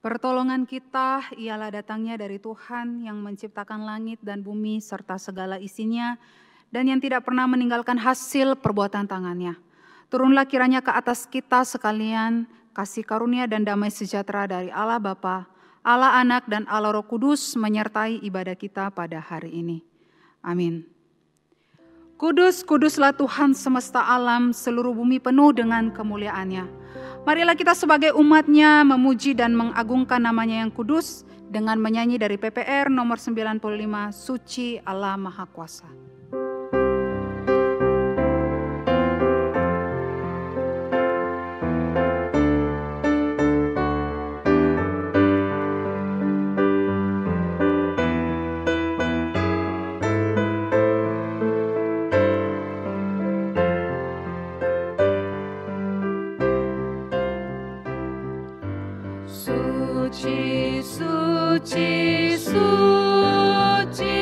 Pertolongan kita ialah datangnya dari Tuhan yang menciptakan langit dan bumi serta segala isinya, dan yang tidak pernah meninggalkan hasil perbuatan tangannya. Turunlah kiranya ke atas kita sekalian kasih karunia dan damai sejahtera dari Allah Bapa, Allah Anak dan Allah Roh Kudus menyertai ibadah kita pada hari ini. Amin. Kudus, kuduslah Tuhan semesta alam, seluruh bumi penuh dengan kemuliaan-Nya. Marilah kita sebagai umat-Nya memuji dan mengagungkan namanya yang kudus dengan menyanyi dari PPR nomor 95, Suci Allah Maha Kuasa. Suci, suci, suci,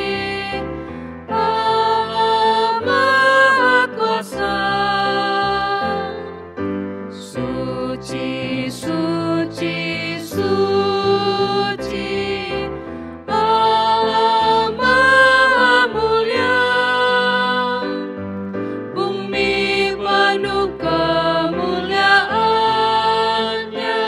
Allah Maha Kuasa. Suci, suci, suci, Allah Maha Mulia. Bumi penuh kemuliaan-Nya.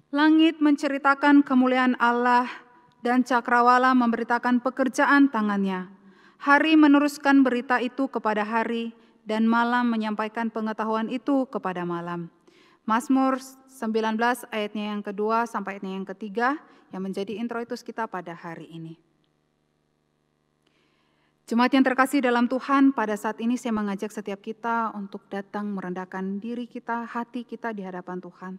Langit menceritakan kemuliaan Allah dan cakrawala memberitakan pekerjaan tangannya. Hari meneruskan berita itu kepada hari dan malam menyampaikan pengetahuan itu kepada malam. Mazmur 19 ayatnya yang kedua sampai ayatnya yang ketiga yang menjadi introitus kita pada hari ini. Jemaat yang terkasih dalam Tuhan, pada saat ini saya mengajak setiap kita untuk datang merendahkan diri kita, hati kita di hadapan Tuhan.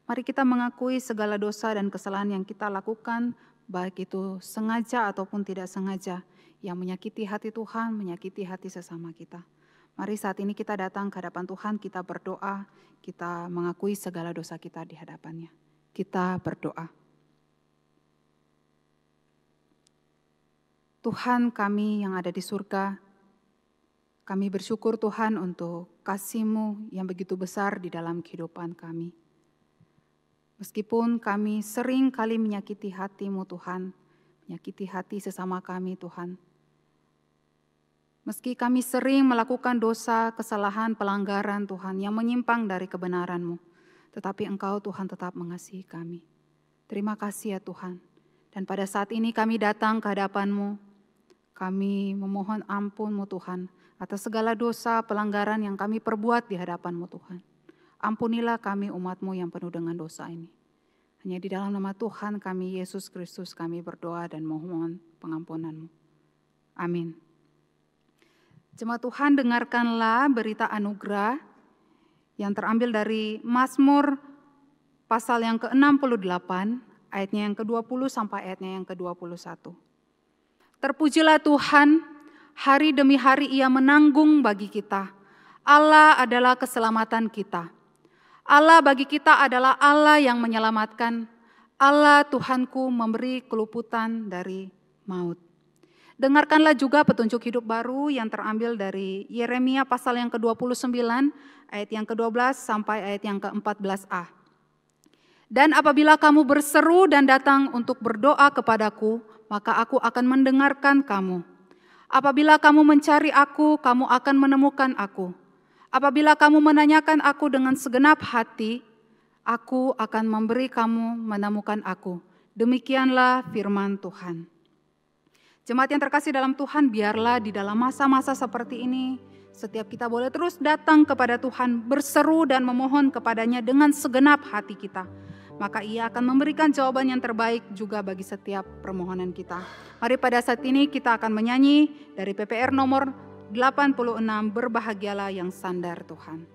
Mari kita mengakui segala dosa dan kesalahan yang kita lakukan, baik itu sengaja ataupun tidak sengaja, yang menyakiti hati Tuhan, menyakiti hati sesama kita. Mari saat ini kita datang ke hadapan Tuhan, kita berdoa, kita mengakui segala dosa kita di hadapannya. Kita berdoa. Tuhan kami yang ada di surga, kami bersyukur Tuhan untuk kasih-Mu yang begitu besar di dalam kehidupan kami. Meskipun kami sering kali menyakiti hati-Mu Tuhan, menyakiti hati sesama kami Tuhan. Meski kami sering melakukan dosa, kesalahan, pelanggaran Tuhan yang menyimpang dari kebenaran-Mu, tetapi Engkau Tuhan tetap mengasihi kami. Terima kasih ya Tuhan. Dan pada saat ini kami datang ke hadapan-Mu, kami memohon ampun-Mu Tuhan atas segala dosa, pelanggaran yang kami perbuat di hadapan-Mu Tuhan. Ampunilah kami umat-Mu yang penuh dengan dosa ini. Hanya di dalam nama Tuhan kami, Yesus Kristus, kami berdoa dan mohon pengampunan-Mu. Amin. Jemaat Tuhan, dengarkanlah berita anugerah yang terambil dari Mazmur pasal yang ke-68, ayatnya yang ke-20 sampai ayatnya yang ke-21. Terpujilah Tuhan, hari demi hari Ia menanggung bagi kita. Allah adalah keselamatan kita. Allah bagi kita adalah Allah yang menyelamatkan. Allah Tuhanku memberi keluputan dari maut. Dengarkanlah juga petunjuk hidup baru yang terambil dari Yeremia pasal yang ke-29, ayat yang ke-12 sampai ayat yang ke-14a. Dan apabila kamu berseru dan datang untuk berdoa kepadaku, maka aku akan mendengarkan kamu. Apabila kamu mencari aku, kamu akan menemukan aku. Apabila kamu menanyakan aku dengan segenap hati, aku akan memberi kamu menemukan aku. Demikianlah firman Tuhan. Jemaat yang terkasih dalam Tuhan, biarlah di dalam masa-masa seperti ini, setiap kita boleh terus datang kepada Tuhan, berseru dan memohon kepadanya dengan segenap hati kita. Maka Ia akan memberikan jawaban yang terbaik juga bagi setiap permohonan kita. Mari pada saat ini kita akan menyanyi dari PPR nomor 86, berbahagialah yang sandar Tuhan.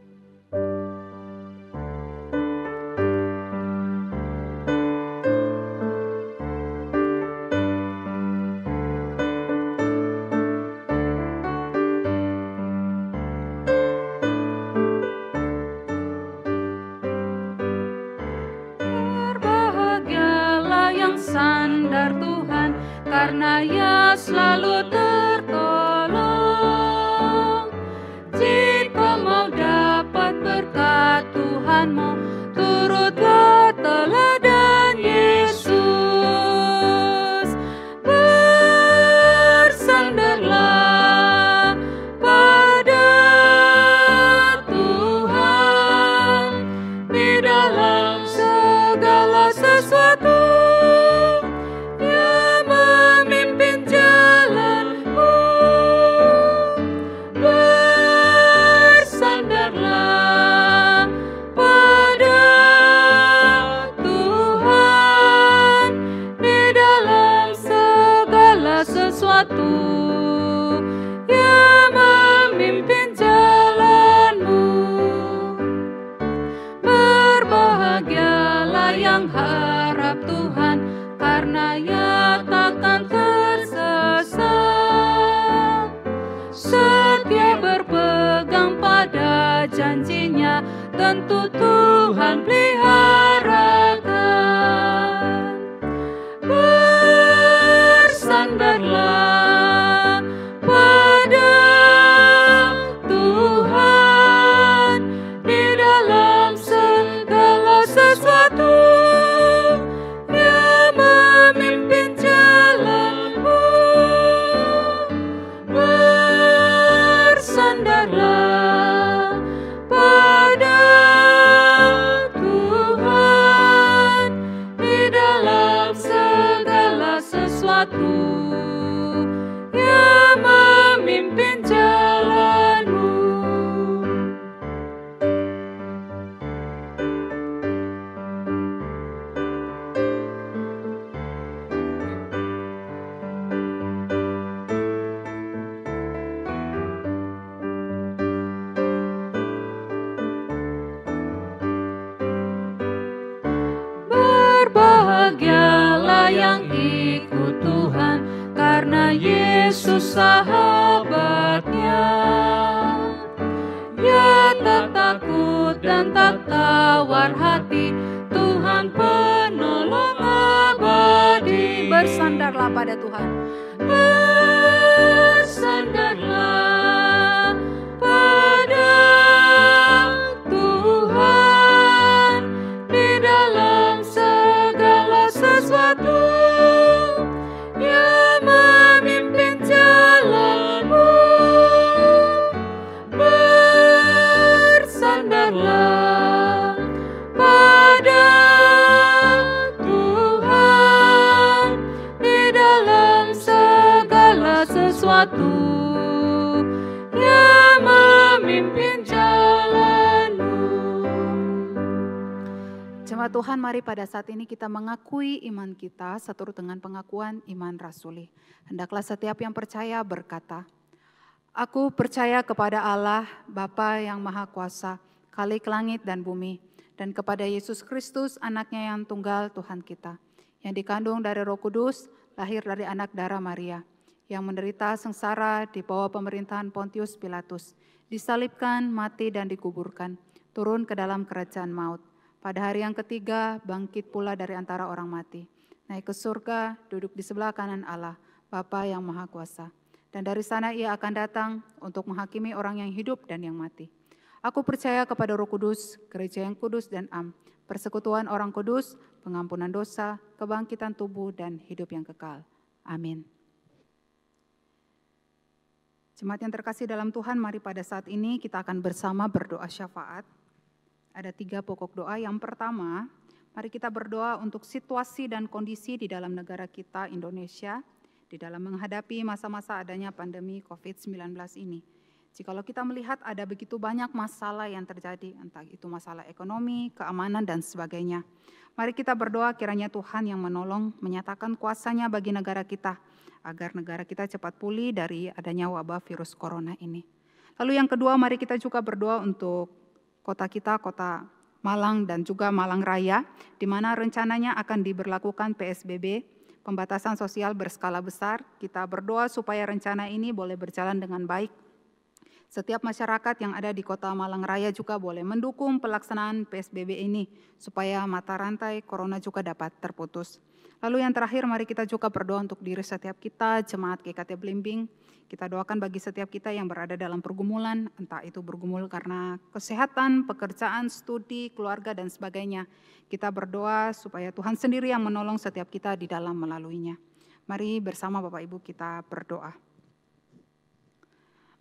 selalu tertolong. Jika mau dapat berkat Tuhanmu, turutlah teladan Yesus. Bersandarlah pada Tuhan di dalam segala sesuatu. Dia memimpin jalanmu. Bersandarlah pada Tuhan di dalam segala sesuatu. Dia memimpin jalanmu. Berbahagialah yang harap Tuhan, karena ia takkan tersesat. Setia berpegang pada janjinya, tentu Tuhan peliharakan. Bersandarlah pada Tuhan di dalam segala sesuatu. Dia memimpin jalanmu. Bersandarlah pada Tuhan di dalam segala sesuatu. Dia memimpin jalanmu. Berbahagialah yang ikut Tuhan, karena Yesus sahabatnya. Ia tak takut dan tak tawar hati, Tuhan penolong abadi. Bersandarlah pada Tuhan. Bersandarlah pada Tuhan di dalam segala sesuatu. Dia memimpin jalanmu. Bersandarlah pada Tuhan di dalam segala sesuatu. Dia memimpin jalanmu. Jemaat Tuhan, mari pada saat ini kita mengakui iman kita seturut dengan pengakuan iman rasuli. Hendaklah setiap yang percaya berkata, Aku percaya kepada Allah, Bapa yang Maha Kuasa, Khalik langit dan bumi, dan kepada Yesus Kristus, anaknya yang tunggal Tuhan kita, yang dikandung dari Roh Kudus, lahir dari anak darah Maria, yang menderita sengsara di bawah pemerintahan Pontius Pilatus, disalibkan, mati dan dikuburkan, turun ke dalam kerajaan maut. Pada hari yang ketiga, bangkit pula dari antara orang mati, naik ke surga, duduk di sebelah kanan Allah, Bapa yang Maha Kuasa. Dan dari sana ia akan datang untuk menghakimi orang yang hidup dan yang mati. Aku percaya kepada Roh Kudus, gereja yang kudus dan am, persekutuan orang kudus, pengampunan dosa, kebangkitan tubuh dan hidup yang kekal. Amin. Jemaat yang terkasih dalam Tuhan, mari pada saat ini kita akan bersama berdoa syafaat. Ada 3 pokok doa. Yang pertama, mari kita berdoa untuk situasi dan kondisi di dalam negara kita, Indonesia, di dalam menghadapi masa-masa adanya pandemi COVID-19 ini. Jikalau kita melihat ada begitu banyak masalah yang terjadi, entah itu masalah ekonomi, keamanan, dan sebagainya. Mari kita berdoa kiranya Tuhan yang menolong, menyatakan kuasa-Nya bagi negara kita, agar negara kita cepat pulih dari adanya wabah virus corona ini. Lalu yang kedua, mari kita juga berdoa untuk kota kita, kota Malang dan juga Malang Raya, di mana rencananya akan diberlakukan PSBB, pembatasan sosial berskala besar. Kita berdoa supaya rencana ini boleh berjalan dengan baik. Setiap masyarakat yang ada di kota Malang Raya juga boleh mendukung pelaksanaan PSBB ini, supaya mata rantai corona juga dapat terputus. Lalu yang terakhir, mari kita juga berdoa untuk diri setiap kita, jemaat GKT Belimbing. Kita doakan bagi setiap kita yang berada dalam pergumulan, entah itu bergumul karena kesehatan, pekerjaan, studi, keluarga, dan sebagainya. Kita berdoa supaya Tuhan sendiri yang menolong setiap kita di dalam melaluinya. Mari bersama Bapak Ibu kita berdoa.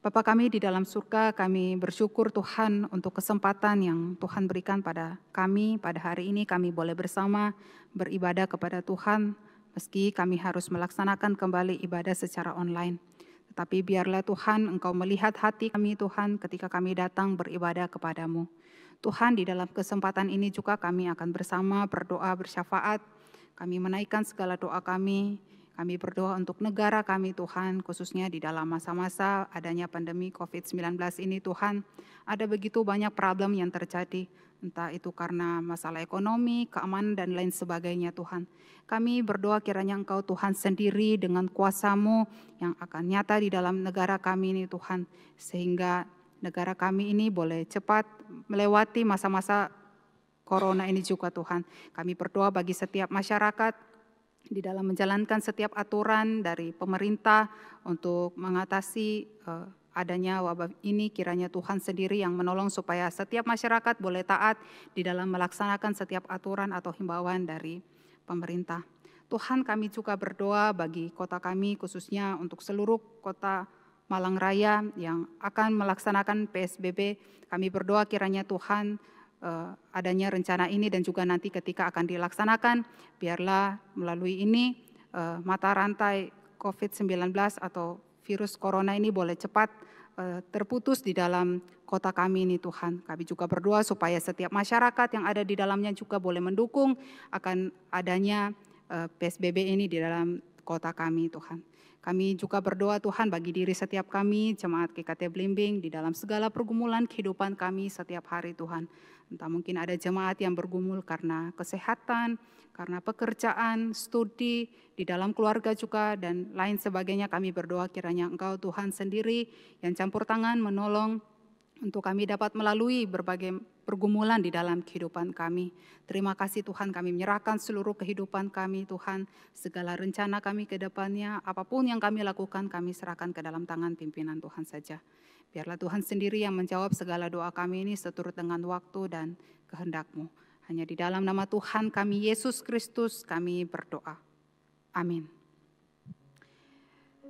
Bapa kami di dalam surga, kami bersyukur Tuhan untuk kesempatan yang Tuhan berikan pada kami. Pada hari ini kami boleh bersama beribadah kepada Tuhan, meski kami harus melaksanakan kembali ibadah secara online. Tetapi biarlah Tuhan Engkau melihat hati kami Tuhan ketika kami datang beribadah kepadamu. Tuhan, di dalam kesempatan ini juga kami akan bersama berdoa bersyafaat. Kami menaikkan segala doa kami. Kami berdoa untuk negara kami Tuhan, khususnya di dalam masa-masa adanya pandemi COVID-19 ini Tuhan. Ada begitu banyak problem yang terjadi, entah itu karena masalah ekonomi, keamanan, dan lain sebagainya Tuhan. Kami berdoa kiranya Engkau Tuhan sendiri dengan kuasa-Mu yang akan nyata di dalam negara kami ini Tuhan. Sehingga negara kami ini boleh cepat melewati masa-masa corona ini juga Tuhan. Kami berdoa bagi setiap masyarakat, di dalam menjalankan setiap aturan dari pemerintah untuk mengatasi adanya wabah ini, kiranya Tuhan sendiri yang menolong supaya setiap masyarakat boleh taat di dalam melaksanakan setiap aturan atau himbauan dari pemerintah. Tuhan, kami juga berdoa bagi kota kami, khususnya untuk seluruh kota Malang Raya yang akan melaksanakan PSBB. Kami berdoa kiranya Tuhan adanya rencana ini dan juga nanti ketika akan dilaksanakan, biarlah melalui ini mata rantai COVID-19 atau virus corona ini boleh cepat terputus di dalam kota kami ini Tuhan. Kami juga berdoa supaya setiap masyarakat yang ada di dalamnya juga boleh mendukung akan adanya PSBB ini di dalam kota kami Tuhan. Kami juga berdoa Tuhan bagi diri setiap kami, jemaat GKT Belimbing, di dalam segala pergumulan kehidupan kami setiap hari Tuhan. Entah mungkin ada jemaat yang bergumul karena kesehatan, karena pekerjaan, studi, di dalam keluarga juga, dan lain sebagainya. Kami berdoa kiranya Engkau Tuhan sendiri yang campur tangan menolong untuk kami dapat melalui berbagai pergumulan di dalam kehidupan kami. Terima kasih Tuhan, kami menyerahkan seluruh kehidupan kami Tuhan, segala rencana kami ke depannya, apapun yang kami lakukan kami serahkan ke dalam tangan pimpinan Tuhan saja. Biarlah Tuhan sendiri yang menjawab segala doa kami ini seturut dengan waktu dan kehendak-Mu. Hanya di dalam nama Tuhan kami Yesus Kristus kami berdoa. Amin.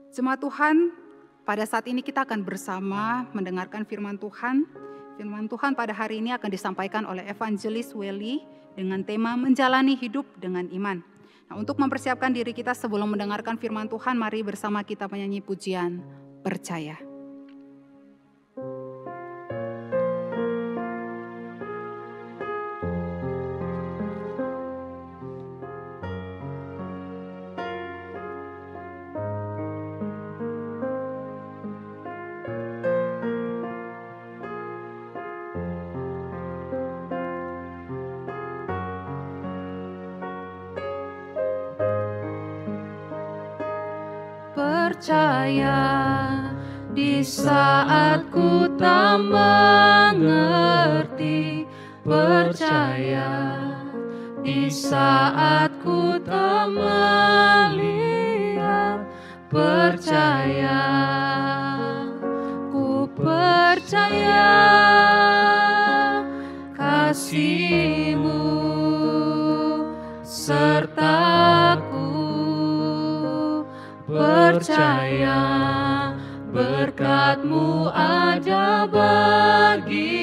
Jemaat Tuhan, pada saat ini kita akan bersama mendengarkan firman Tuhan. Firman Tuhan pada hari ini akan disampaikan oleh Evangelis Welly dengan tema menjalani hidup dengan iman. Nah, untuk mempersiapkan diri kita sebelum mendengarkan firman Tuhan, mari bersama kita menyanyi pujian Percaya. Percaya di saat ku tak mengerti, percaya di saat ku tak melihat, percaya, ku percaya kasih-Mu sertaku. Percaya berkat-Mu ada bagiku,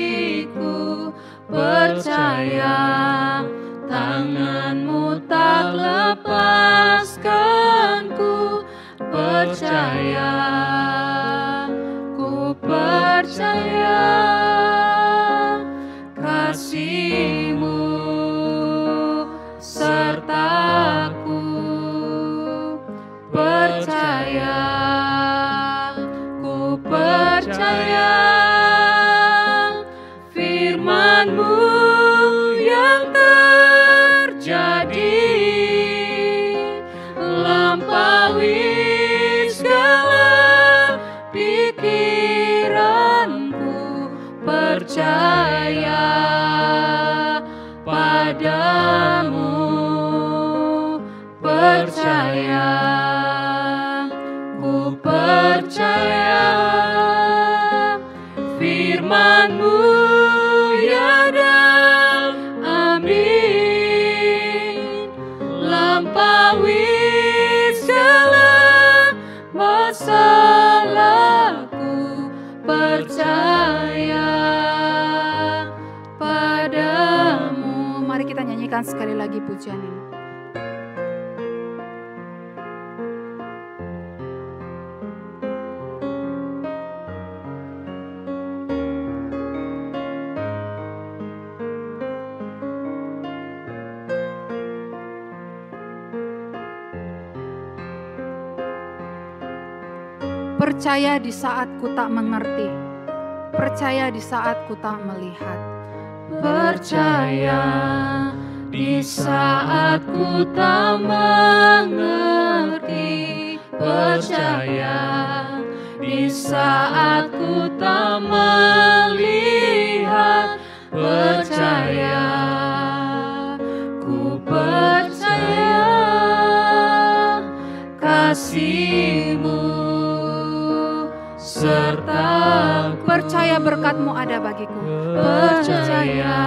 percaya tangan-Mu tak lepaskanku, percaya, ku percaya kasih-Mu sertaku. Percaya, ku percaya firman-Mu yang terjadi, lampaui segala pikiranku, percaya padamu. percaya, ku percaya, firman-Mu ya dan amin, lampaui segala masalahku, percaya padamu. Mari kita nyanyikan sekali lagi pujian ini. Percaya di saat ku tak mengerti, percaya di saat ku tak melihat. Percaya di saat ku tak mengerti, percaya di saat ku tak melihat, percaya, ku percaya kasih-Mu serta Percaya berkat-Mu ada bagiku. percaya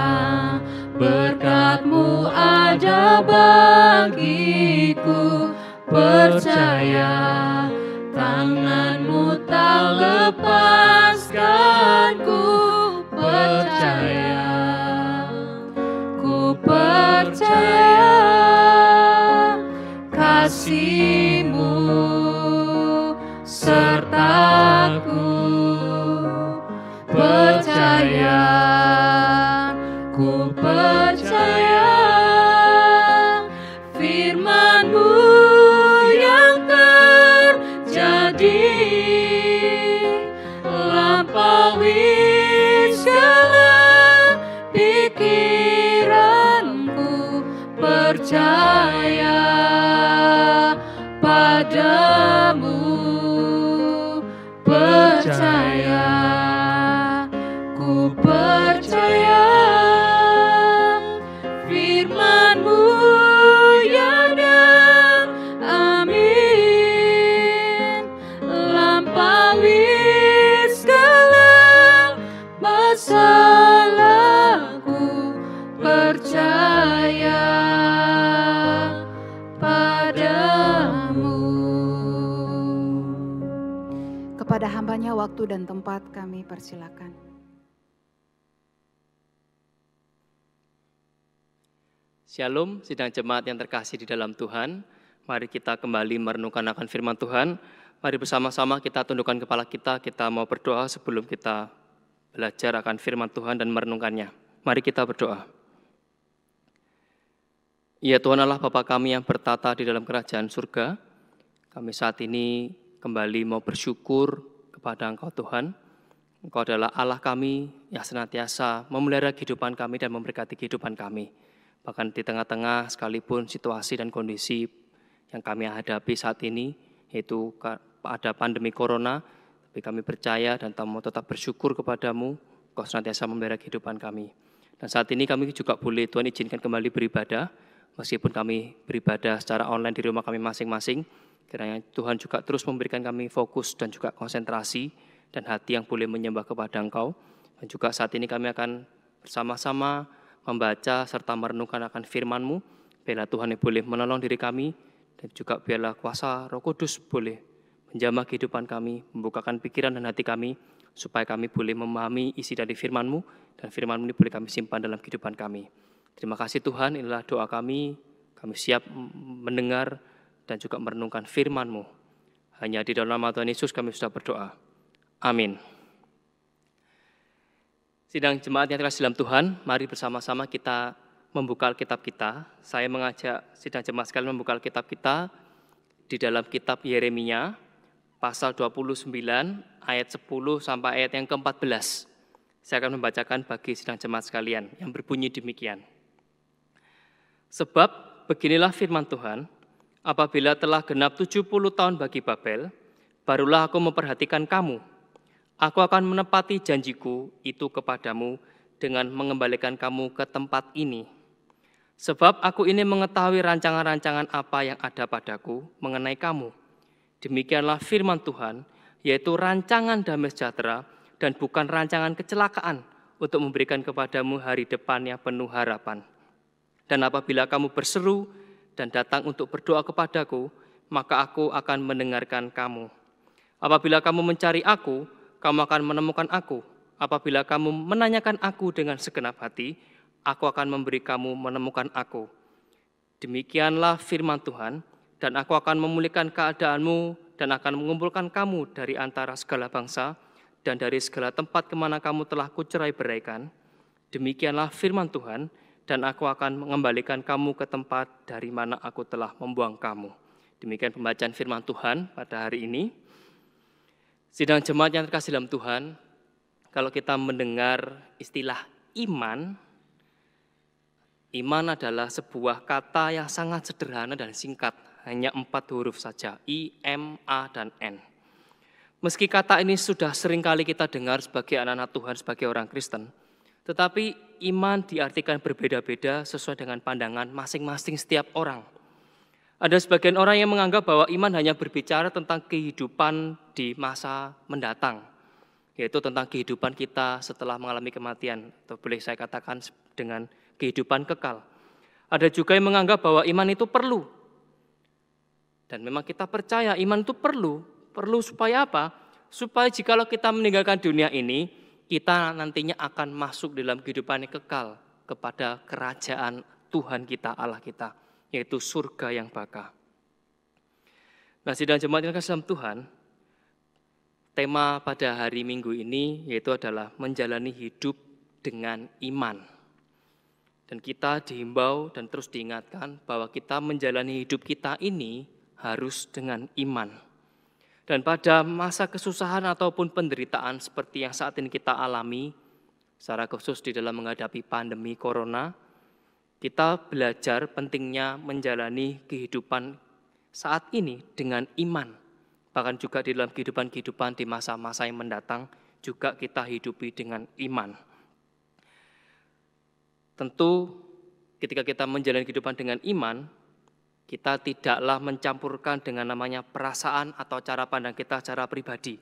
berkat-Mu ada bagiku, percaya tangan-Mu tak lepaskanku, percaya, ku percaya kasih-Mu sertaku, percaya, ku percaya firman-Mu yang terjadi, lampaui segala pikiranku, percaya padamu, percaya, ku percaya firman-Mu ya dan amin, lampaui segala masalahku, percaya padamu. Kepada hambanya waktu dan tempat kami persilakan. Shalom, sidang jemaat yang terkasih di dalam Tuhan. Mari kita kembali merenungkan akan firman Tuhan. Mari bersama-sama kita tundukkan kepala kita mau berdoa sebelum kita belajar akan firman Tuhan dan merenungkannya. Mari kita berdoa. Ya Tuhan Allah Bapa kami yang bertata di dalam kerajaan surga, kami saat ini kembali mau bersyukur kepada Engkau Tuhan. Engkau adalah Allah kami yang senantiasa memelihara kehidupan kami dan memberkati kehidupan kami. Bahkan di tengah-tengah sekalipun situasi dan kondisi yang kami hadapi saat ini, yaitu ada pandemi corona, tapi kami percaya dan mau tetap bersyukur kepadamu, Engkau senantiasa memelihara kehidupan kami. Dan saat ini kami juga boleh Tuhan izinkan kembali beribadah, meskipun kami beribadah secara online di rumah kami masing-masing, kiranya Tuhan juga terus memberikan kami fokus dan juga konsentrasi dan hati yang boleh menyembah kepada Engkau. Dan juga saat ini kami akan bersama-sama membaca serta merenungkan akan firman-Mu. Biarlah Tuhan yang boleh menolong diri kami, dan juga biarlah kuasa Roh Kudus boleh menjamah kehidupan kami, membukakan pikiran dan hati kami, supaya kami boleh memahami isi dari firman-Mu, dan firman-Mu ini boleh kami simpan dalam kehidupan kami. Terima kasih Tuhan, inilah doa kami siap mendengar dan juga merenungkan firman-Mu. Hanya di dalam nama Tuhan Yesus kami sudah berdoa. Amin. Sidang jemaat yang terkasih dalam Tuhan, mari bersama-sama kita membuka Alkitab kita. Saya mengajak sidang jemaat sekalian membuka Alkitab kita di dalam kitab Yeremia, pasal 29, ayat 10 sampai ayat yang ke-14. Saya akan membacakan bagi sidang jemaat sekalian yang berbunyi demikian. Sebab beginilah firman Tuhan, apabila telah genap 70 tahun bagi Babel, barulah aku memperhatikan kamu. Aku akan menepati janjiku itu kepadamu dengan mengembalikan kamu ke tempat ini. Sebab aku ini mengetahui rancangan-rancangan apa yang ada padaku mengenai kamu. Demikianlah firman Tuhan, yaitu rancangan damai sejahtera dan bukan rancangan kecelakaan untuk memberikan kepadamu hari depan yang penuh harapan. Dan apabila kamu berseru dan datang untuk berdoa kepadaku, maka aku akan mendengarkan kamu. Apabila kamu mencari aku, kamu akan menemukan aku. Apabila kamu menanyakan aku dengan segenap hati, aku akan memberi kamu menemukan aku. Demikianlah firman Tuhan, dan aku akan memulihkan keadaanmu dan akan mengumpulkan kamu dari antara segala bangsa dan dari segala tempat kemana kamu telah kucerai beraikan. Demikianlah firman Tuhan, dan aku akan mengembalikan kamu ke tempat dari mana aku telah membuang kamu. Demikian pembacaan firman Tuhan pada hari ini. Sidang jemaat yang terkasih dalam Tuhan, kalau kita mendengar istilah iman, iman adalah sebuah kata yang sangat sederhana dan singkat, hanya 4 huruf saja, I, M, A, dan N. Meski kata ini sudah sering kali kita dengar sebagai anak-anak Tuhan, sebagai orang Kristen, tetapi iman diartikan berbeda-beda sesuai dengan pandangan masing-masing setiap orang. Ada sebagian orang yang menganggap bahwa iman hanya berbicara tentang kehidupan di masa mendatang, yaitu tentang kehidupan kita setelah mengalami kematian, atau boleh saya katakan dengan kehidupan kekal. Ada juga yang menganggap bahwa iman itu perlu. Dan memang kita percaya iman itu perlu. Perlu supaya apa? Supaya jikalau kita meninggalkan dunia ini, kita nantinya akan masuk dalam kehidupan yang kekal kepada kerajaan Tuhan kita, Allah kita, yaitu surga yang baka. Nah, sidang jemaat yang kasih dalam Tuhan, tema pada hari Minggu ini yaitu adalah menjalani hidup dengan iman. Dan kita dihimbau dan terus diingatkan bahwa kita menjalani hidup kita ini harus dengan iman. Dan pada masa kesusahan ataupun penderitaan seperti yang saat ini kita alami, secara khusus di dalam menghadapi pandemi corona, kita belajar pentingnya menjalani kehidupan saat ini dengan iman. Bahkan juga di dalam kehidupan di masa-masa yang mendatang, juga kita hidupi dengan iman. Tentu ketika kita menjalani kehidupan dengan iman, kita tidaklah mencampurkan dengan namanya perasaan atau cara pandang kita secara pribadi.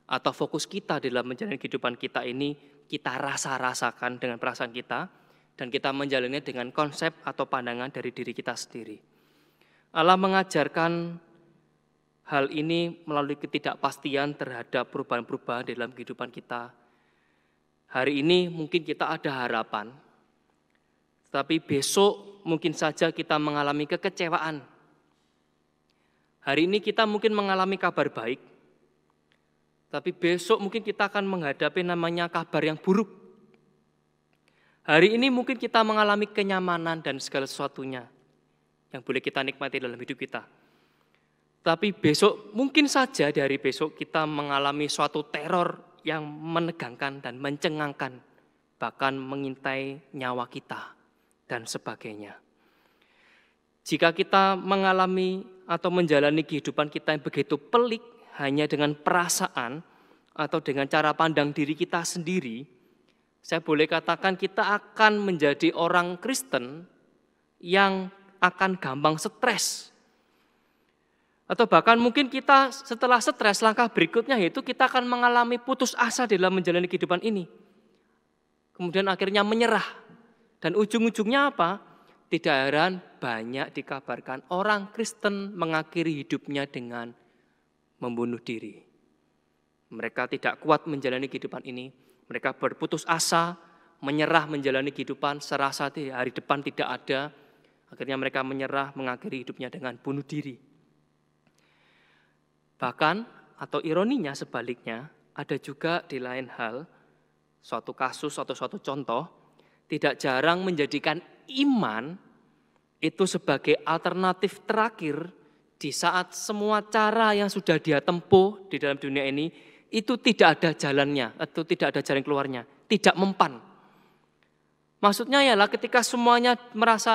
Atau fokus kita dalam menjalani kehidupan kita ini, kita rasa-rasakan dengan perasaan kita, dan kita menjalaninya dengan konsep atau pandangan dari diri kita sendiri. Allah mengajarkan hal ini melalui ketidakpastian terhadap perubahan-perubahan dalam kehidupan kita. Hari ini mungkin kita ada harapan, tapi besok mungkin saja kita mengalami kekecewaan. Hari ini kita mungkin mengalami kabar baik, tapi besok mungkin kita akan menghadapi namanya kabar yang buruk. Hari ini mungkin kita mengalami kenyamanan dan segala sesuatunya yang boleh kita nikmati dalam hidup kita. Tapi besok, mungkin saja dari besok kita mengalami suatu teror yang menegangkan dan mencengangkan, bahkan mengintai nyawa kita dan sebagainya. Jika kita mengalami atau menjalani kehidupan kita yang begitu pelik hanya dengan perasaan atau dengan cara pandang diri kita sendiri, saya boleh katakan kita akan menjadi orang Kristen yang akan gampang stres. Atau bahkan mungkin kita setelah stres, langkah berikutnya yaitu kita akan mengalami putus asa dalam menjalani kehidupan ini. Kemudian akhirnya menyerah. Dan ujung-ujungnya apa? Tidak heran banyak dikabarkan orang Kristen mengakhiri hidupnya dengan membunuh diri. Mereka tidak kuat menjalani kehidupan ini. Mereka berputus asa, menyerah menjalani kehidupan, serasa hari depan tidak ada. Akhirnya mereka menyerah, mengakhiri hidupnya dengan bunuh diri. Bahkan, atau ironinya sebaliknya, ada juga di lain hal, suatu kasus atau suatu contoh, tidak jarang menjadikan iman itu sebagai alternatif terakhir di saat semua cara yang sudah dia tempuh di dalam dunia ini, itu tidak ada jalannya, atau tidak ada jalan keluarnya, tidak mempan. Maksudnya ialah ketika semuanya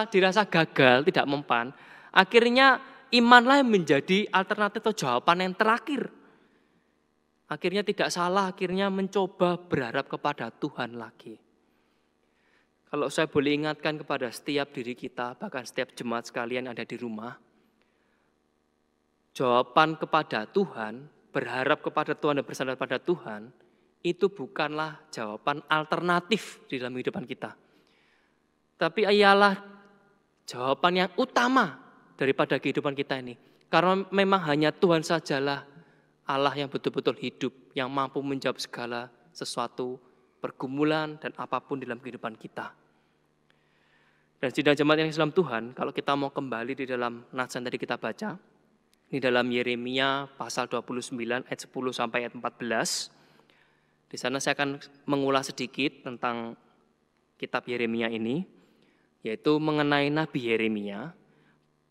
dirasa gagal, tidak mempan, akhirnya imanlah yang menjadi alternatif atau jawaban yang terakhir. Akhirnya tidak salah, akhirnya mencoba berharap kepada Tuhan lagi. Kalau saya boleh ingatkan kepada setiap diri kita, bahkan setiap jemaat sekalian ada di rumah, jawaban kepada Tuhan, berharap kepada Tuhan dan bersandar pada Tuhan, itu bukanlah jawaban alternatif di dalam kehidupan kita. Tapi ialah jawaban yang utama daripada kehidupan kita ini. Karena memang hanya Tuhan sajalah Allah yang betul-betul hidup, yang mampu menjawab segala sesuatu, pergumulan dan apapun dalam kehidupan kita. Dan sidang jemaat yang Islam Tuhan, kalau kita mau kembali di dalam nats yang tadi kita baca, di dalam Yeremia pasal 29 ayat 10 sampai ayat 14, di sana saya akan mengulas sedikit tentang kitab Yeremia ini, yaitu mengenai Nabi Yeremia.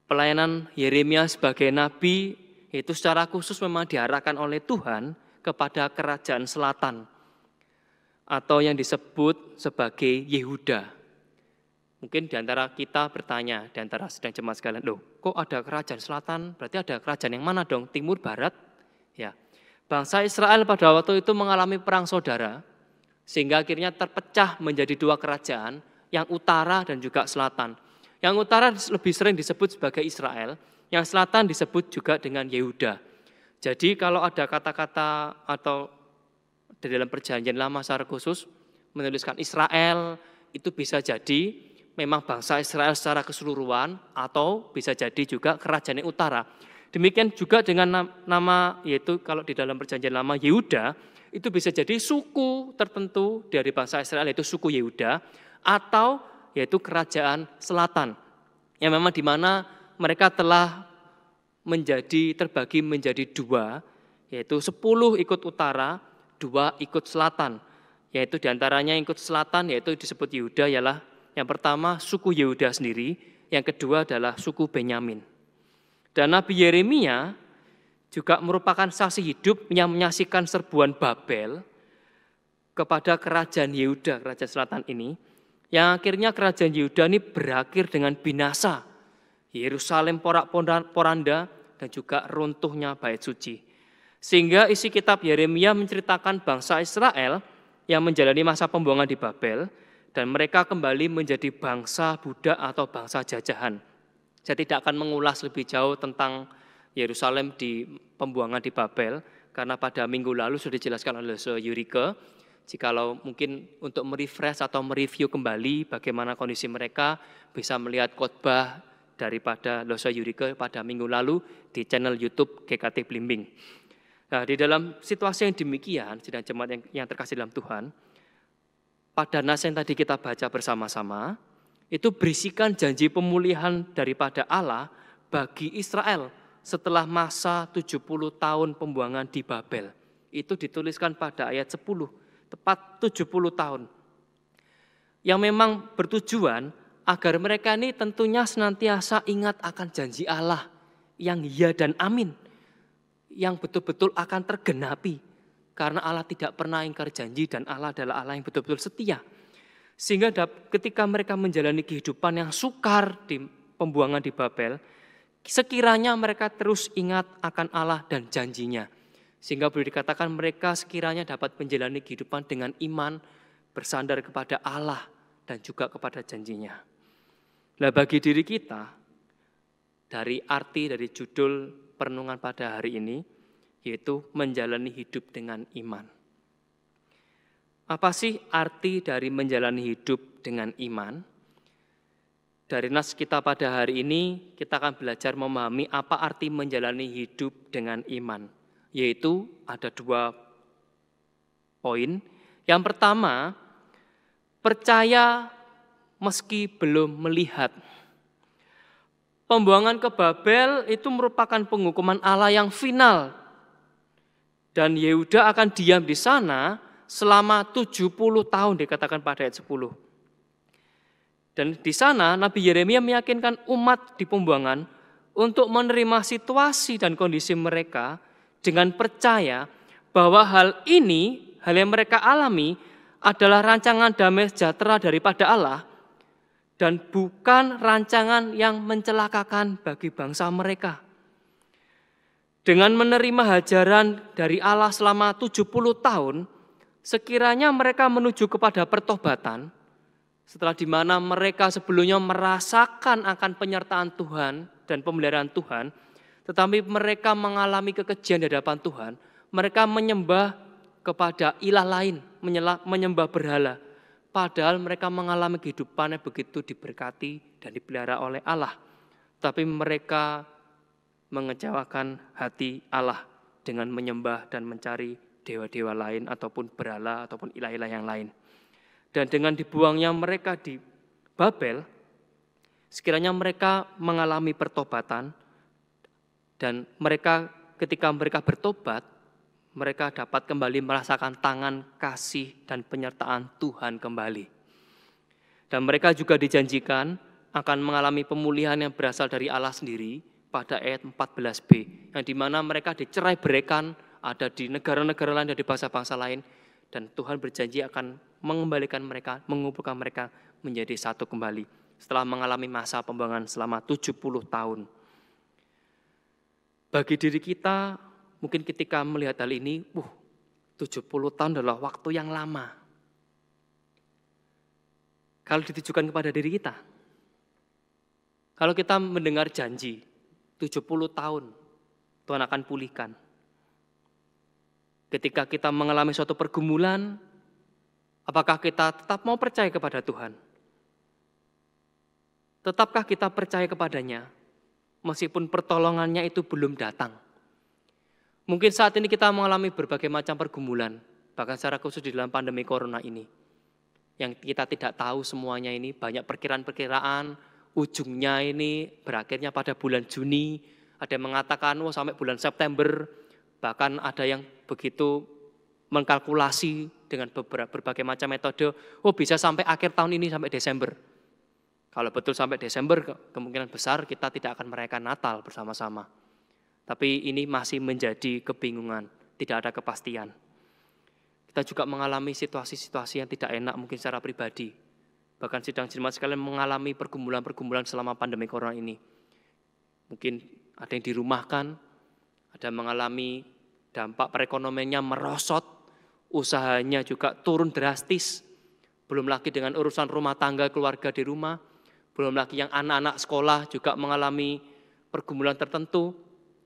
Pelayanan Yeremia sebagai nabi itu secara khusus memang diarahkan oleh Tuhan kepada kerajaan selatan atau yang disebut sebagai Yehuda. Mungkin di antara kita bertanya, di antara sedang jemaat sekalian, loh kok ada kerajaan selatan? Berarti ada kerajaan yang mana dong? Timur, barat? Ya, bangsa Israel pada waktu itu mengalami perang saudara, sehingga akhirnya terpecah menjadi dua kerajaan, yang utara dan juga selatan. Yang utara lebih sering disebut sebagai Israel, yang selatan disebut juga dengan Yehuda. Jadi kalau ada kata-kata atau di dalam perjanjian lama secara khusus menuliskan Israel, itu bisa jadi memang bangsa Israel secara keseluruhan atau bisa jadi juga kerajaan yang utara. Demikian juga dengan nama, yaitu kalau di dalam perjanjian lama Yehuda, itu bisa jadi suku tertentu dari bangsa Israel, yaitu suku Yehuda, atau yaitu kerajaan selatan, yang memang di mana mereka telah terbagi menjadi dua, yaitu 10 ikut utara, 2 ikut selatan, yaitu diantaranya ikut selatan, yaitu disebut Yehuda, ialah yang pertama suku Yehuda sendiri, yang kedua adalah suku Benyamin. Dan Nabi Yeremia juga merupakan saksi hidup yang menyaksikan serbuan Babel kepada kerajaan Yehuda, kerajaan selatan ini, yang akhirnya kerajaan Yehuda ini berakhir dengan binasa. Yerusalem porak-poranda dan juga runtuhnya bait suci. Sehingga isi kitab Yeremia menceritakan bangsa Israel yang menjalani masa pembuangan di Babel, dan mereka kembali menjadi bangsa budak atau bangsa jajahan. Saya tidak akan mengulas lebih jauh tentang Yerusalem di pembuangan di Babel, karena pada minggu lalu sudah dijelaskan oleh Saudara Yurike. Jikalau mungkin untuk merefresh atau mereview kembali bagaimana kondisi mereka, bisa melihat khotbah daripada Saudara Yurike pada minggu lalu di channel YouTube GKT Blimbing. Nah, di dalam situasi yang demikian, sidang jemaat yang terkasih dalam Tuhan, pada nas yang tadi kita baca bersama-sama, itu berisikan janji pemulihan daripada Allah bagi Israel setelah masa 70 tahun pembuangan di Babel. Itu dituliskan pada ayat 10, tepat 70 tahun. Yang memang bertujuan agar mereka ini tentunya senantiasa ingat akan janji Allah yang ya dan amin, yang betul-betul akan tergenapi. Karena Allah tidak pernah ingkar janji dan Allah adalah Allah yang betul-betul setia. Sehingga ketika mereka menjalani kehidupan yang sukar di pembuangan di Babel, sekiranya mereka terus ingat akan Allah dan janjinya. Sehingga boleh dikatakan mereka sekiranya dapat menjalani kehidupan dengan iman, bersandar kepada Allah dan juga kepada janjinya. Nah, bagi diri kita, dari arti dari judul perenungan pada hari ini, yaitu menjalani hidup dengan iman. Apa sih arti dari menjalani hidup dengan iman? Dari nas kita pada hari ini, kita akan belajar memahami apa arti menjalani hidup dengan iman. Yaitu ada 2 poin. Yang pertama, percaya meski belum melihat. Pembuangan ke Babel itu merupakan penghukuman Allah yang final. Dan Yehuda akan diam di sana selama 70 tahun dikatakan pada ayat 10. Dan di sana Nabi Yeremia meyakinkan umat di pembuangan untuk menerima situasi dan kondisi mereka dengan percaya bahwa hal yang mereka alami adalah rancangan damai sejahtera daripada Allah dan bukan rancangan yang mencelakakan bagi bangsa mereka. Dengan menerima hajaran dari Allah selama 70 tahun, sekiranya mereka menuju kepada pertobatan, Setelah di mana mereka sebelumnya merasakan akan penyertaan Tuhan dan pemeliharaan Tuhan, tetapi mereka mengalami kekejian di hadapan Tuhan, mereka menyembah kepada ilah lain, menyembah berhala. Padahal mereka mengalami kehidupan yang begitu diberkati dan dipelihara oleh Allah. Tapi mereka mengecewakan hati Allah dengan menyembah dan mencari dewa-dewa lain ataupun berhala ataupun ilah-ilah yang lain. Dan dengan dibuangnya mereka di Babel, sekiranya mereka mengalami pertobatan dan mereka ketika mereka bertobat, mereka dapat kembali merasakan tangan kasih dan penyertaan Tuhan kembali. Dan mereka juga dijanjikan akan mengalami pemulihan yang berasal dari Allah sendiri pada ayat 14b, yang dimana mereka dicerai-beraikan, ada di negara-negara lain dan di bangsa-bangsa lain, dan Tuhan berjanji akan mengembalikan mereka, mengumpulkan mereka menjadi satu kembali setelah mengalami masa pembuangan selama 70 tahun. Bagi diri kita, mungkin ketika melihat hal ini, 70 tahun adalah waktu yang lama. Kalau ditujukan kepada diri kita, kalau kita mendengar janji 70 tahun Tuhan akan pulihkan. Ketika kita mengalami suatu pergumulan, apakah kita tetap mau percaya kepada Tuhan? Tetapkah kita percaya kepadanya meskipun pertolongannya itu belum datang? Mungkin saat ini kita mengalami berbagai macam pergumulan, bahkan secara khusus di dalam pandemi corona ini. Yang kita tidak tahu semuanya ini, banyak perkiraan-perkiraan, ujungnya ini berakhirnya pada bulan Juni, ada yang mengatakan sampai bulan September, bahkan ada yang begitu mengkalkulasi dengan berbagai macam metode, bisa sampai akhir tahun ini, sampai Desember. Kalau betul sampai Desember, kemungkinan besar kita tidak akan merayakan Natal bersama-sama. Tapi ini masih menjadi kebingungan, tidak ada kepastian. Kita juga mengalami situasi-situasi yang tidak enak mungkin secara pribadi. Bahkan sidang jemaat sekalian mengalami pergumulan-pergumulan selama pandemi corona ini. Mungkin ada yang dirumahkan, ada yang mengalami dampak perekonomiannya merosot, usahanya juga turun drastis. Belum lagi dengan urusan rumah tangga, keluarga di rumah. Belum lagi yang anak-anak sekolah juga mengalami pergumulan tertentu,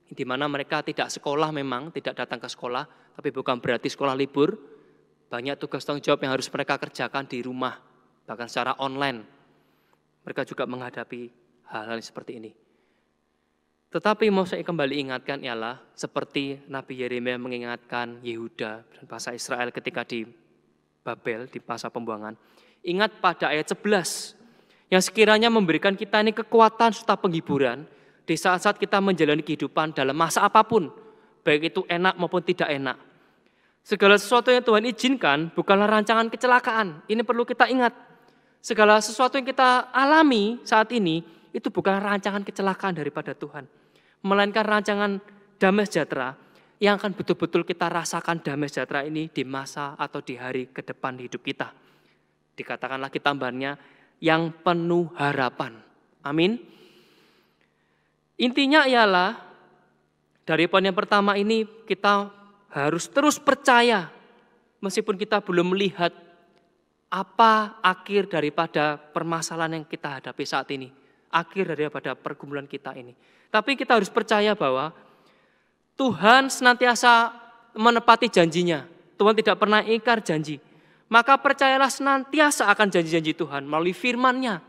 di mana mereka tidak sekolah memang, tidak datang ke sekolah, tapi bukan berarti sekolah libur. Banyak tugas tanggung jawab yang harus mereka kerjakan di rumah, bahkan secara online. Mereka juga menghadapi hal-hal seperti ini. Tetapi mau saya kembali ingatkan ialah seperti Nabi Yeremia mengingatkan Yehuda dan bangsa Israel ketika di Babel, di masa pembuangan. Ingat pada ayat 11, yang sekiranya memberikan kita ini kekuatan serta penghiburan di saat-saat kita menjalani kehidupan dalam masa apapun, baik itu enak maupun tidak enak. Segala sesuatu yang Tuhan izinkan bukanlah rancangan kecelakaan. Ini perlu kita ingat. Segala sesuatu yang kita alami saat ini itu bukan rancangan kecelakaan daripada Tuhan, melainkan rancangan damai sejahtera yang akan betul-betul kita rasakan damai sejahtera ini di masa atau di hari ke depan hidup kita. Dikatakan lagi tambahannya, yang penuh harapan. Amin. Intinya ialah dari poin yang pertama ini kita harus terus percaya meskipun kita belum melihat apa akhir daripada permasalahan yang kita hadapi saat ini, akhir daripada pergumulan kita ini. Tapi kita harus percaya bahwa Tuhan senantiasa menepati janjinya. Tuhan tidak pernah ingkar janji. Maka percayalah senantiasa akan janji-janji Tuhan melalui firman-Nya.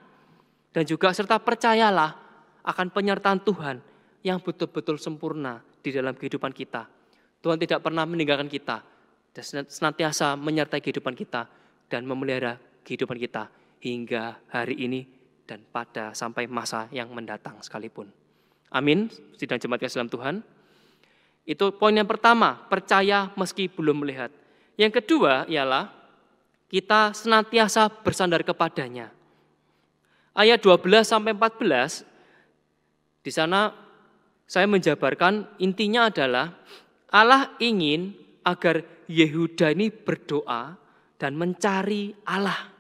Dan juga serta percayalah akan penyertaan Tuhan yang betul-betul sempurna di dalam kehidupan kita. Tuhan tidak pernah meninggalkan kita dan senantiasa menyertai kehidupan kita dan memelihara kehidupan kita hingga hari ini dan pada sampai masa yang mendatang sekalipun. Amin. Sidang jemaat kasih dalam Tuhan. Itu poin yang pertama, percaya meski belum melihat. Yang kedua ialah kita senantiasa bersandar kepadanya. Ayat 12-14, di sana saya menjabarkan intinya adalah Allah ingin agar Yehuda ini berdoa dan mencari Allah.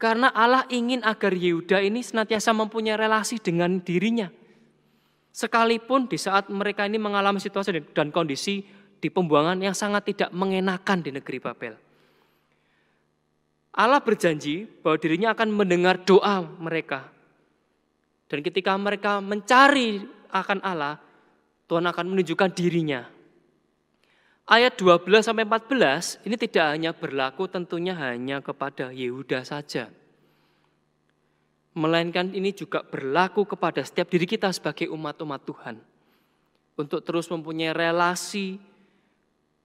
Karena Allah ingin agar Yehuda ini senantiasa mempunyai relasi dengan dirinya. Sekalipun di saat mereka ini mengalami situasi dan kondisi di pembuangan yang sangat tidak mengenakan di negeri Babel. Allah berjanji bahwa dirinya akan mendengar doa mereka. Dan ketika mereka mencari akan Allah, Tuhan akan menunjukkan dirinya. Ayat 12-14 ini tidak hanya berlaku tentunya hanya kepada Yehuda saja. Melainkan ini juga berlaku kepada setiap diri kita sebagai umat-umat Tuhan. Untuk terus mempunyai relasi,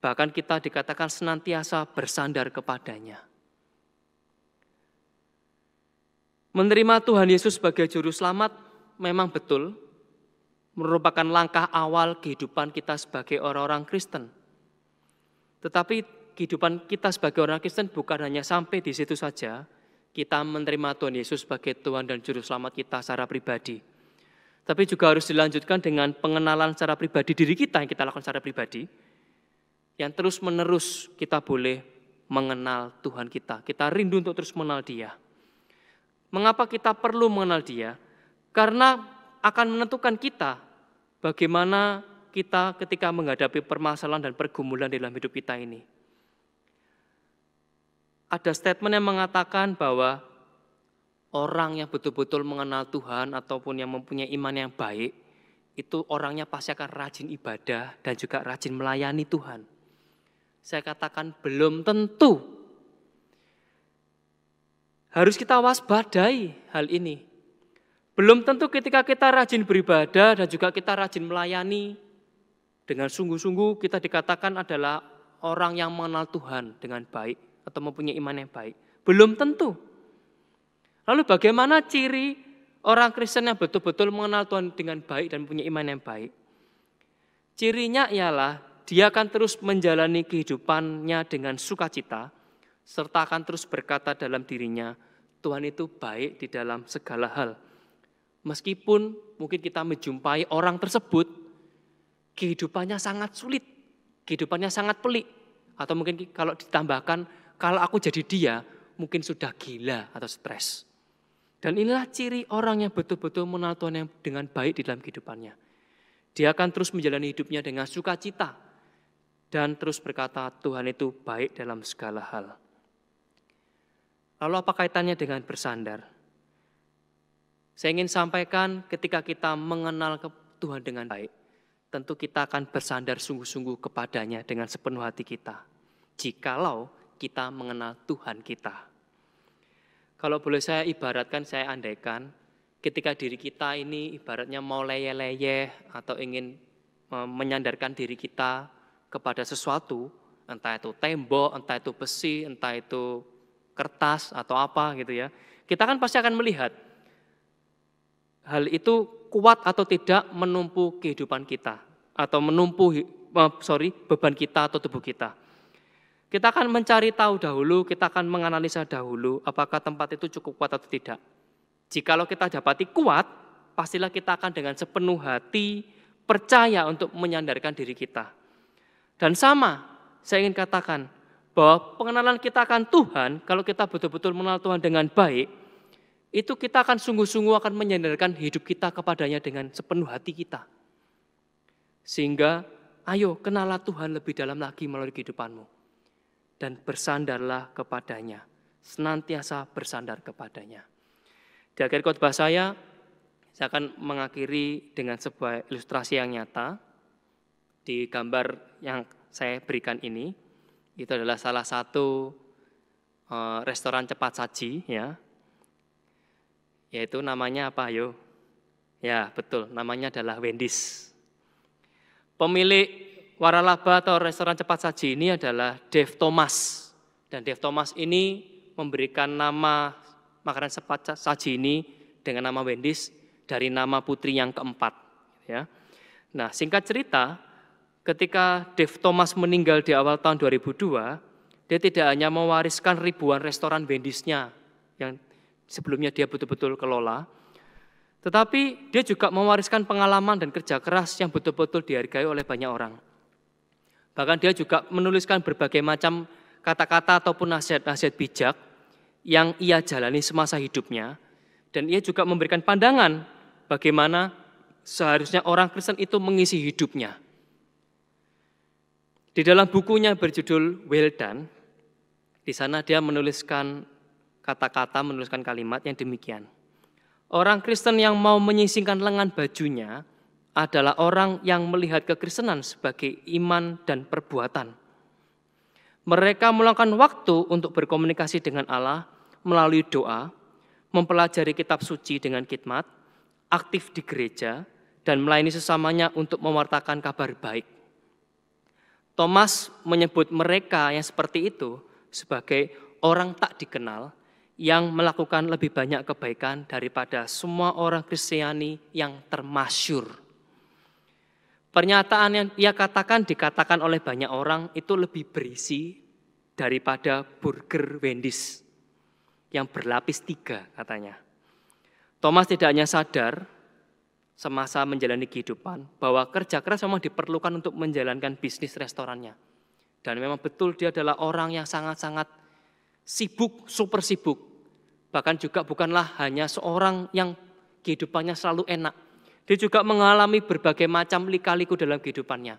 bahkan kita dikatakan senantiasa bersandar kepadanya. Menerima Tuhan Yesus sebagai juru selamat memang betul merupakan langkah awal kehidupan kita sebagai orang-orang Kristen. Tetapi kehidupan kita sebagai orang Kristen bukan hanya sampai di situ saja, kita menerima Tuhan Yesus sebagai Tuhan dan Juru Selamat kita secara pribadi. Tapi juga harus dilanjutkan dengan pengenalan secara pribadi diri kita yang kita lakukan secara pribadi, yang terus-menerus kita boleh mengenal Tuhan kita. Kita rindu untuk terus mengenal Dia. Mengapa kita perlu mengenal Dia? Karena akan menentukan kita bagaimana kita ketika menghadapi permasalahan dan pergumulan dalam hidup kita ini. Ada statement yang mengatakan bahwa orang yang betul-betul mengenal Tuhan ataupun yang mempunyai iman yang baik, itu orangnya pasti akan rajin ibadah dan juga rajin melayani Tuhan. Saya katakan belum tentu. Harus kita waspadai hal ini. Belum tentu ketika kita rajin beribadah dan juga kita rajin melayani, dengan sungguh-sungguh kita dikatakan adalah orang yang mengenal Tuhan dengan baik atau mempunyai iman yang baik. Belum tentu. Lalu bagaimana ciri orang Kristen yang betul-betul mengenal Tuhan dengan baik dan punya iman yang baik? Cirinya ialah dia akan terus menjalani kehidupannya dengan sukacita, serta akan terus berkata dalam dirinya, Tuhan itu baik di dalam segala hal. Meskipun mungkin kita menjumpai orang tersebut, kehidupannya sangat sulit, kehidupannya sangat pelik. Atau mungkin kalau ditambahkan, kalau aku jadi dia, mungkin sudah gila atau stres. Dan inilah ciri orang yang betul-betul mengenal Tuhan yang dengan baik di dalam kehidupannya. Dia akan terus menjalani hidupnya dengan sukacita dan terus berkata Tuhan itu baik dalam segala hal. Lalu apa kaitannya dengan bersandar? Saya ingin sampaikan ketika kita mengenal Tuhan dengan baik, tentu kita akan bersandar sungguh-sungguh kepadanya dengan sepenuh hati kita. Jikalau kita mengenal Tuhan kita. Kalau boleh saya ibaratkan, saya andaikan, ketika diri kita ini ibaratnya mau leyeh-leyeh atau ingin menyandarkan diri kita kepada sesuatu, entah itu tembok, entah itu besi, entah itu kertas atau apa gitu ya. Kita kan pasti akan melihat hal itu kuat atau tidak menumpu kehidupan kita atau menumpu beban kita atau tubuh kita. Kita akan mencari tahu dahulu, kita akan menganalisa dahulu apakah tempat itu cukup kuat atau tidak. Jikalau kita dapati kuat, pastilah kita akan dengan sepenuh hati percaya untuk menyandarkan diri kita. Dan sama, saya ingin katakan bahwa pengenalan kita akan Tuhan, kalau kita betul-betul mengenal Tuhan dengan baik, itu kita akan sungguh-sungguh akan menyandarkan hidup kita kepadanya dengan sepenuh hati kita. Sehingga, ayo kenalah Tuhan lebih dalam lagi melalui kehidupanmu. Dan bersandarlah kepadanya, senantiasa bersandar kepadanya. Di akhir khotbah saya akan mengakhiri dengan sebuah ilustrasi yang nyata. Di gambar yang saya berikan ini, itu adalah salah satu restoran cepat saji, ya, yaitu namanya apa, yo? Ya, betul, namanya adalah Wendy's. Pemilik waralaba atau restoran cepat saji ini adalah Dave Thomas. Dan Dave Thomas ini memberikan nama makanan cepat saji ini dengan nama Wendy's dari nama putri yang keempat. Ya. Nah, singkat cerita, ketika Dave Thomas meninggal di awal tahun 2002, dia tidak hanya mewariskan ribuan restoran Wendy's-nya yang sebelumnya dia betul-betul kelola, tetapi dia juga mewariskan pengalaman dan kerja keras yang betul-betul dihargai oleh banyak orang. Bahkan dia juga menuliskan berbagai macam kata-kata ataupun nasihat-nasihat bijak yang ia jalani semasa hidupnya, dan ia juga memberikan pandangan bagaimana seharusnya orang Kristen itu mengisi hidupnya. Di dalam bukunya berjudul Well Done, di sana dia menuliskan kata-kata menuliskan kalimat yang demikian. Orang Kristen yang mau menyisingkan lengan bajunya adalah orang yang melihat kekristenan sebagai iman dan perbuatan. Mereka meluangkan waktu untuk berkomunikasi dengan Allah melalui doa, mempelajari kitab suci dengan khidmat, aktif di gereja, dan melayani sesamanya untuk mewartakan kabar baik. Thomas menyebut mereka yang seperti itu sebagai orang tak dikenal yang melakukan lebih banyak kebaikan daripada semua orang Kristiani yang termasyur. Pernyataan yang ia katakan dikatakan oleh banyak orang itu lebih berisi daripada burger Wendy's yang berlapis 3 katanya. Thomas tidak hanya sadar semasa menjalani kehidupan bahwa kerja keras memang diperlukan untuk menjalankan bisnis restorannya. Dan memang betul dia adalah orang yang sangat-sangat sibuk, super sibuk. Bahkan juga bukanlah hanya seorang yang kehidupannya selalu enak. Dia juga mengalami berbagai macam lika-liku dalam kehidupannya.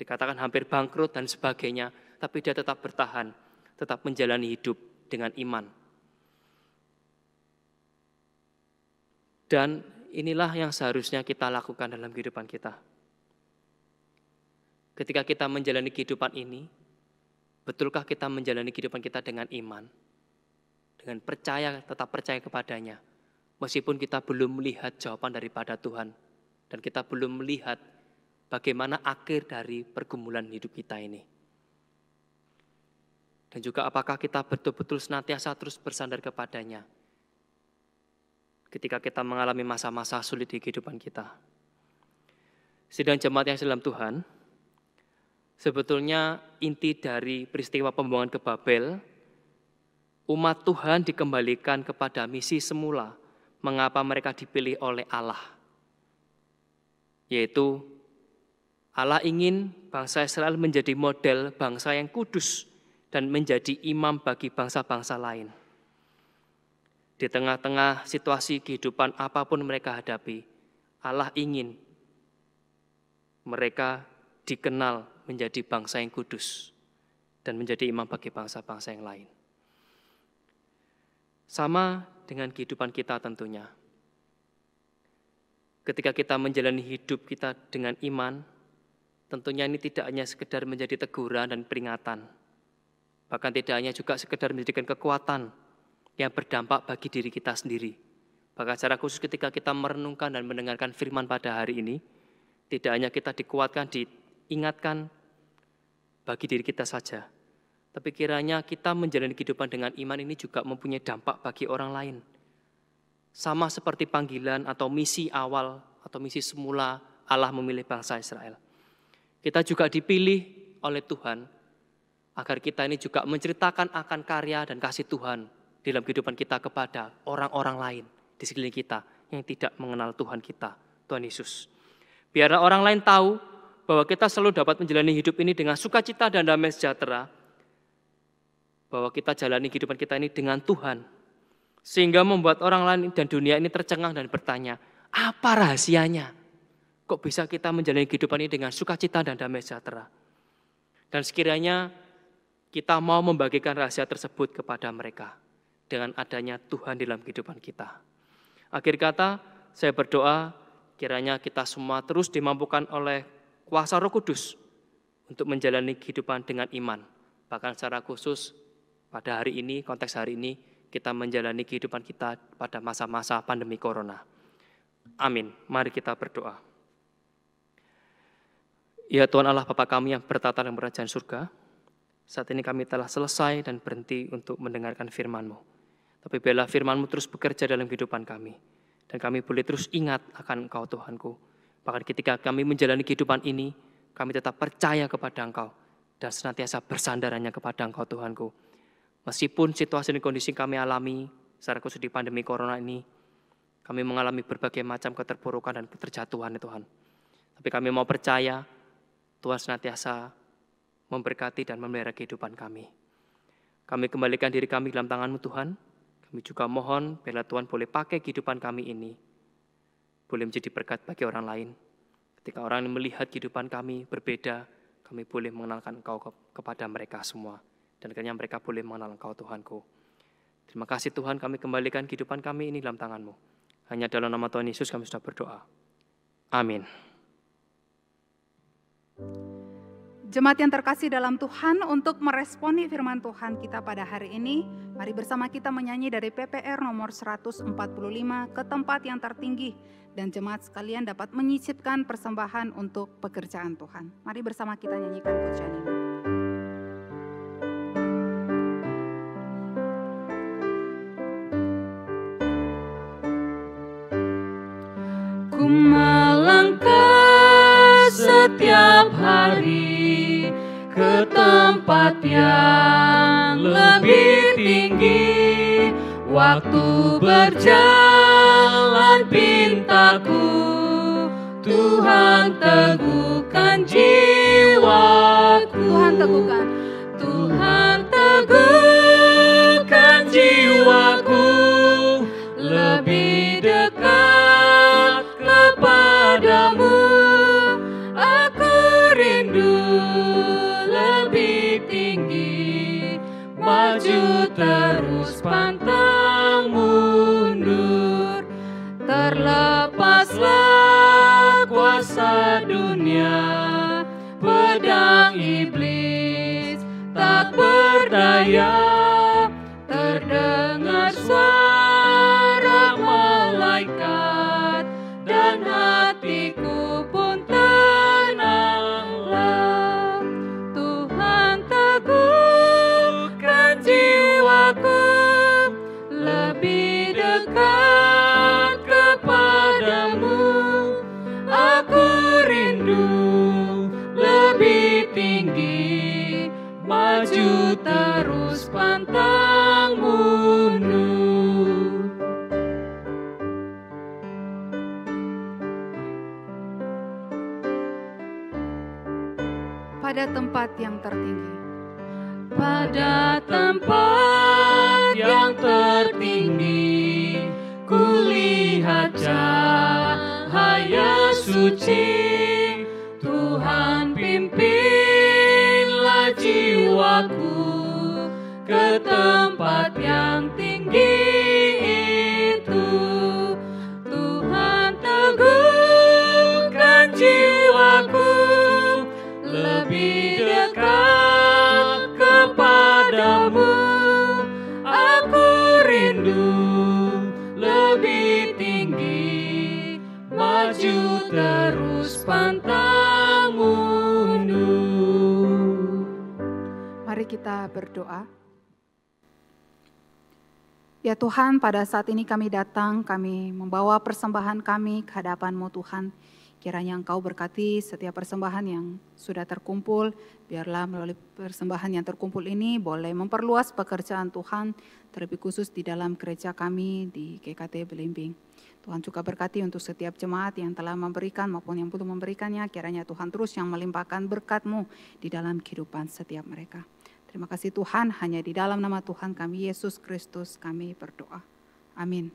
Dikatakan hampir bangkrut dan sebagainya, tapi dia tetap bertahan, tetap menjalani hidup dengan iman. Dan inilah yang seharusnya kita lakukan dalam kehidupan kita. Ketika kita menjalani kehidupan ini, betulkah kita menjalani kehidupan kita dengan iman? Dengan percaya, tetap percaya kepadanya. Meskipun kita belum melihat jawaban daripada Tuhan. Dan kita belum melihat bagaimana akhir dari pergumulan hidup kita ini. Dan juga apakah kita betul-betul senantiasa terus bersandar kepadanya ketika kita mengalami masa-masa sulit di kehidupan kita. Sidang jemaat yang dalam Tuhan, sebetulnya inti dari peristiwa pembuangan ke Babel, umat Tuhan dikembalikan kepada misi semula, mengapa mereka dipilih oleh Allah. Yaitu, Allah ingin bangsa Israel menjadi model bangsa yang kudus dan menjadi imam bagi bangsa-bangsa lain. Di tengah-tengah situasi kehidupan apapun mereka hadapi, Allah ingin mereka dikenal menjadi bangsa yang kudus dan menjadi imam bagi bangsa-bangsa yang lain. Sama dengan kehidupan kita tentunya. Ketika kita menjalani hidup kita dengan iman, tentunya ini tidak hanya sekedar menjadi teguran dan peringatan, bahkan tidak hanya juga sekedar menjadikan kekuatan yang berdampak bagi diri kita sendiri. Bahkan secara khusus ketika kita merenungkan dan mendengarkan firman pada hari ini, tidak hanya kita dikuatkan, diingatkan bagi diri kita saja, tapi kiranya kita menjalani kehidupan dengan iman ini juga mempunyai dampak bagi orang lain. Sama seperti panggilan atau misi awal atau misi semula Allah memilih bangsa Israel. Kita juga dipilih oleh Tuhan agar kita ini juga menceritakan akan karya dan kasih Tuhan dalam kehidupan kita kepada orang-orang lain di sekeliling kita yang tidak mengenal Tuhan kita, Tuhan Yesus. Biarlah orang lain tahu bahwa kita selalu dapat menjalani hidup ini dengan sukacita dan damai sejahtera, bahwa kita jalani kehidupan kita ini dengan Tuhan, sehingga membuat orang lain dan dunia ini tercengang dan bertanya, apa rahasianya? Kok bisa kita menjalani kehidupan ini dengan sukacita dan damai sejahtera? Dan sekiranya kita mau membagikan rahasia tersebut kepada mereka dengan adanya Tuhan dalam kehidupan kita. Akhir kata, saya berdoa kiranya kita semua terus dimampukan oleh kuasa Roh Kudus untuk menjalani kehidupan dengan iman. Bahkan secara khusus pada hari ini, konteks hari ini, kita menjalani kehidupan kita pada masa-masa pandemi Corona. Amin. Mari kita berdoa. Ya Tuhan Allah Bapa kami yang bertata dalam kerajaan surga, saat ini kami telah selesai dan berhenti untuk mendengarkan firman-Mu. Tapi biarlah firman-Mu terus bekerja dalam kehidupan kami. Dan kami boleh terus ingat akan Engkau Tuhanku. Bahkan ketika kami menjalani kehidupan ini, kami tetap percaya kepada Engkau. Dan senantiasa bersandar hanya kepada Engkau Tuhanku. Meskipun situasi dan kondisi kami alami, secara khusus di pandemi Corona ini, kami mengalami berbagai macam keterpurukan dan keterjatuhan ya Tuhan. Tapi kami mau percaya, Tuhan senantiasa memberkati dan memelihara kehidupan kami. Kami kembalikan diri kami dalam tangan-Mu Tuhan. Kami juga mohon bila Tuhan boleh pakai kehidupan kami ini, boleh menjadi berkat bagi orang lain. Ketika orang melihat kehidupan kami berbeda, kami boleh mengenalkan Engkau kepada mereka semua. Dan akhirnya mereka boleh mengenal Engkau Tuhanku. Terima kasih Tuhan, kami kembalikan kehidupan kami ini dalam tangan-Mu. Hanya dalam nama Tuhan Yesus kami sudah berdoa. Amin. Jemaat yang terkasih dalam Tuhan, untuk meresponi firman Tuhan kita pada hari ini, mari bersama kita menyanyi dari PPR nomor 145, Ke Tempat Yang Tertinggi, dan jemaat sekalian dapat menyisipkan persembahan untuk pekerjaan Tuhan. Mari bersama kita nyanyikan pujian ini. Ku melangkah setiap hari ke tempat yang lebih tinggi. Waktu berjalan pintaku, Tuhan teguhkan jiwaku. Tuhan teguhkan jiwaku, lebih dekat kepadamu. Aku rindu lebih tinggi, maju terus pantang mundur. Terlepaslah kuasa dunia, pedang iblis tak berdaya. Terdengar suara malaikat dan hatiku pun tenanglah. Tuhan teguhkan jiwaku, lebih dekat kepadamu. Aku rindu lebih tinggi, maju terus pantang mundur. Pada tempat yang tertinggi. Pada tempat yang tertinggi, kulihat cahaya suci. Tuhan pimpinlah jiwaku ke tempat yang tinggi itu. Tuhan teguhkan jiwaku, lebih dekat kepadamu. Aku rindu lebih tinggi, maju terus pantang mundur. Mari kita berdoa. Ya Tuhan, pada saat ini kami datang, kami membawa persembahan kami ke hadapan-Mu Tuhan. Kiranya Engkau berkati setiap persembahan yang sudah terkumpul. Biarlah melalui persembahan yang terkumpul ini boleh memperluas pekerjaan Tuhan, terlebih khusus di dalam gereja kami di GKT Belimbing. Tuhan juga berkati untuk setiap jemaat yang telah memberikan maupun yang belum memberikannya. Kiranya Tuhan terus yang melimpahkan berkat-Mu di dalam kehidupan setiap mereka. Terima kasih Tuhan, hanya di dalam nama Tuhan kami Yesus Kristus kami berdoa. Amin.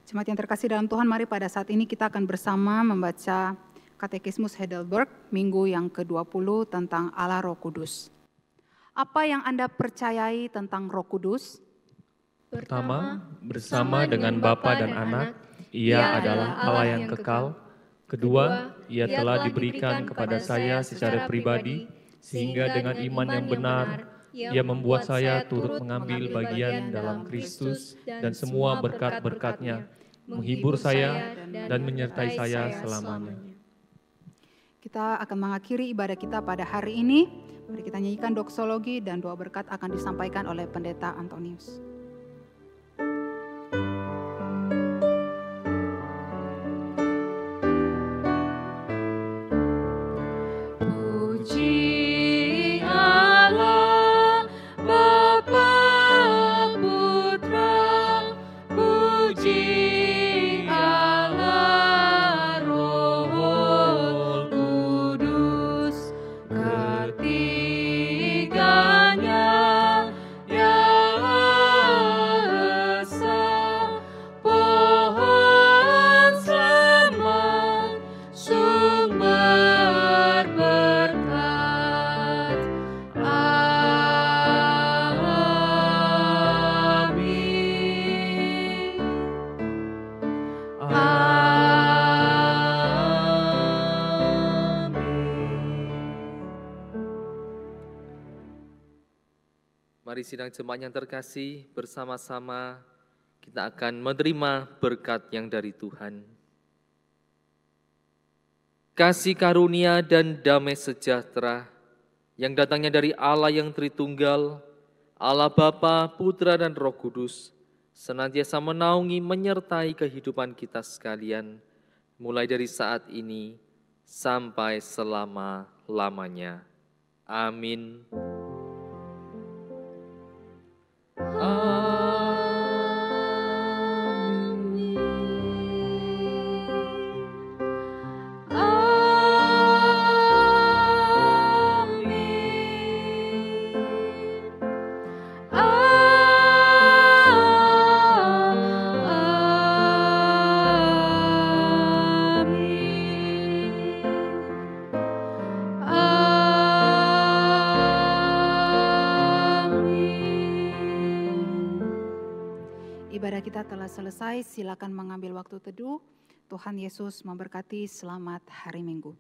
Jemaat yang terkasih dalam Tuhan, mari pada saat ini kita akan bersama membaca Katekismus Heidelberg minggu yang ke-20 tentang Allah Roh Kudus. Apa yang Anda percayai tentang Roh Kudus? Pertama, bersama dengan Bapa dan Anak, Ia adalah Allah yang kekal. Kedua, Ia telah diberikan kepada saya secara pribadi, sehingga dengan iman yang benar, Ia membuat saya turut mengambil bagian dalam Kristus dan semua berkat-berkat-Nya, menghibur saya dan menyertai saya selamanya. Kita akan mengakhiri ibadah kita pada hari ini. Mari kita nyanyikan doksologi dan doa berkat akan disampaikan oleh Pendeta Antonius. Ketiganya yang Mari sidang jemaat yang terkasih, bersama-sama kita akan menerima berkat yang dari Tuhan. Kasih karunia dan damai sejahtera yang datangnya dari Allah yang Tritunggal, Allah Bapa, Putra dan Roh Kudus, senantiasa menaungi menyertai kehidupan kita sekalian, mulai dari saat ini sampai selama-lamanya. Amin. Ibadah kita telah selesai, silakan mengambil waktu teduh. Tuhan Yesus memberkati, selamat hari Minggu.